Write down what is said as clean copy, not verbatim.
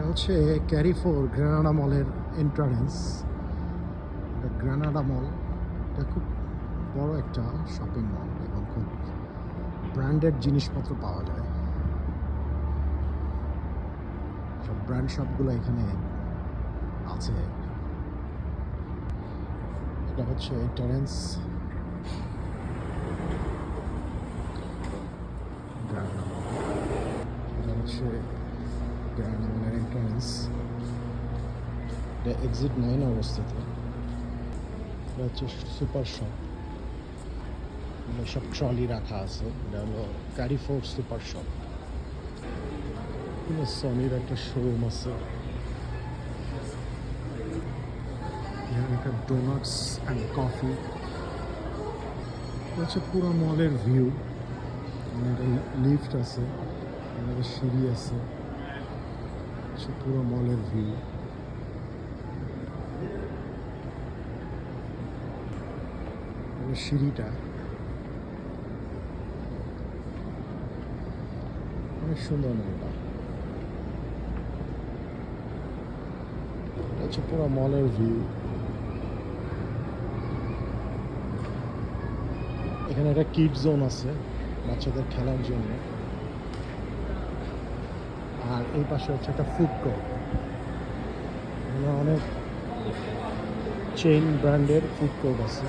হচ্ছে ক্যারিফোর গ্রানাডা মলের এন্ট্রান্স। এটা গ্রানাডা মল, এটা খুব বড় একটা শপিং মল এবং খুব ব্র্যান্ডেড জিনিসপত্র পাওয়া যায়। সব ব্র্যান্ড শপগুলো এখানে আছে। এটা হচ্ছে এন্ট্রান্স গ্রানাডা মল। এটা হচ্ছে গ্রানাডা মলের এন্ট্রান্স। এটা এক্সিট 9 অবস্থিত। এটা হচ্ছে সুপার শপ, সব ট্রলি রাখা আছে। এটা হলো ক্যারিফোর সুপার শপ। সনির একটা শোরুম আছে। এখানে একটা ডোনাটস অ্যান্ড কফি। হচ্ছে পুরো মলের ভিউ। একটা লিফট আছে, একটা সিঁড়ি আছে, পুরো মলের ভিউ। সিঁড়িটা অনেক সুন্দর মলটা। এটা হচ্ছে পুরো মলের ভিউ। এখানে একটা কিড জোন আছে বাচ্চাদের খেলার জন্য, আর এই পাশে হচ্ছে একটা ফুড কোর্ট। এখানে অনেক চেইন ব্র্যান্ডের ফুড কোর্ট আছে।